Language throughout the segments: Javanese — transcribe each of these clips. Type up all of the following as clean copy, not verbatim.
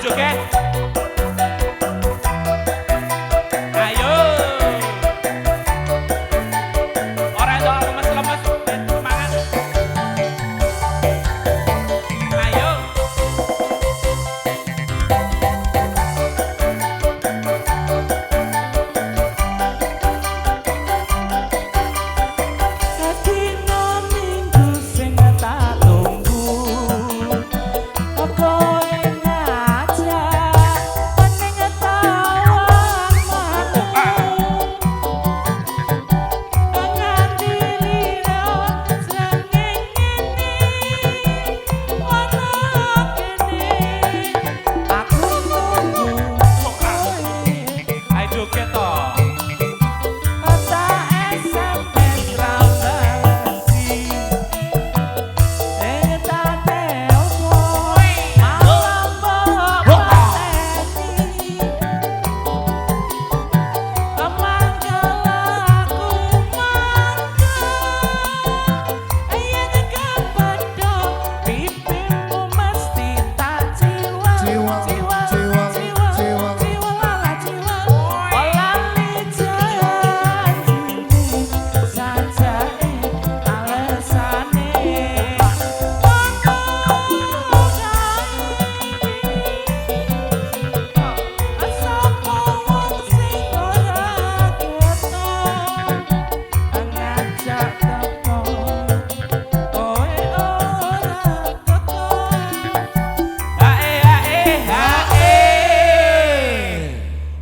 joget. Ayo. Ora entuk lemes-lemes ben semangat. Ayo. Sadina minggu sing tak tunggu kowe ngajak ning tawang nganti lira srengenge ana kene aku nunggu Ayo joget to.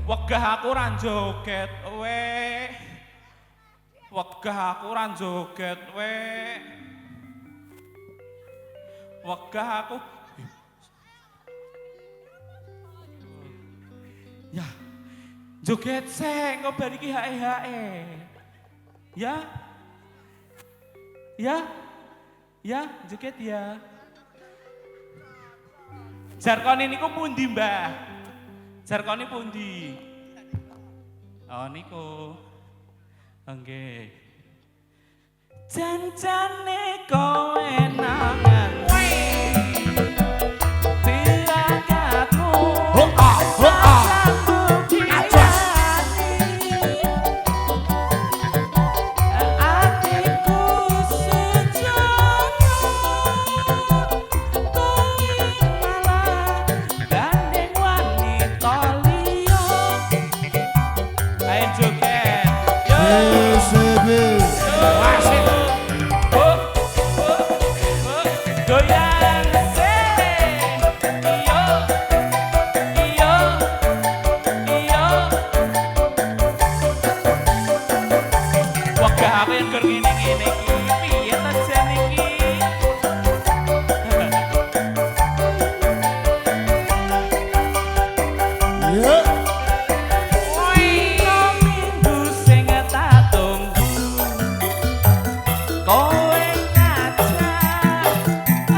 Wegah aku ora joget we. Wegah aku ora joget we. Wegah aku. Ya. Joget sing kok bar iki hae-hae. Ya. Ya. Ya, joget ya. Jarkone niku pundi, Mbah? Jarkone pundi? Oh niku. Nggih. Jancane kowe nangan tirakatmu atiku sejono kowe malah gandeng wanita liya. Ayo joget. Yo. Goyang sele. Iyo. Iyo. Iyo. Wegah aku yang gur ngene-ngene iki. Piye ta jan iki? Minggu sing tak tunggu kowe ngajak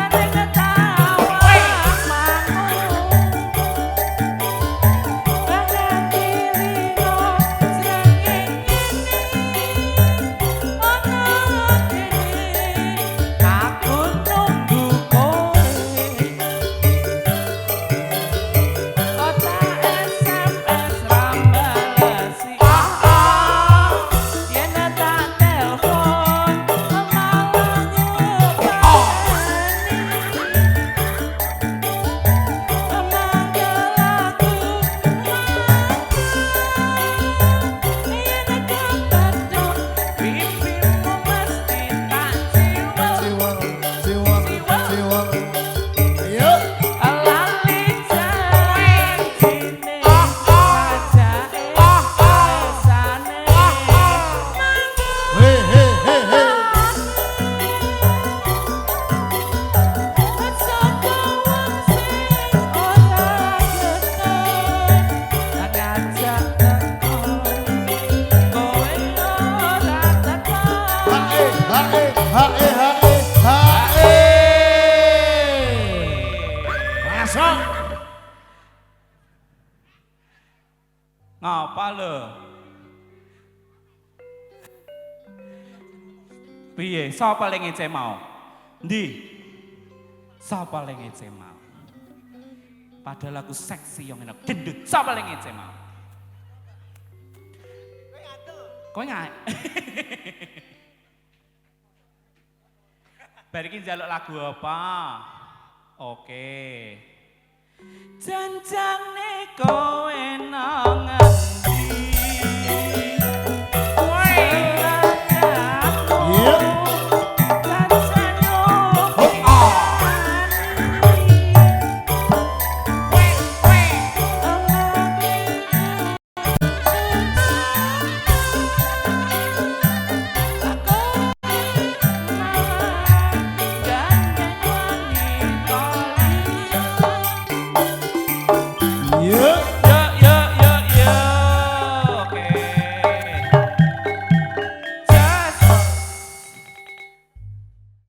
ning tawang nganti lira srengenge ana kene aku nunggu kowe kota SMS rambalasi yen tak telepon malah nyopani manggil aku yen kepatok pipimu mesti tak lali janjine rajake esane saka wong sing ora getun ngajak teko kowe ora teko Masuk. Ngapa lho? Piye? Sapa paling ngece mau? Ndi? Sapa paling ngece mau? Padahal aku seksi yang enak gendut. Sapa lagi ngece mau? Kowe nggak? Barikin jaluk lagu apa? Oke. Janjane kowe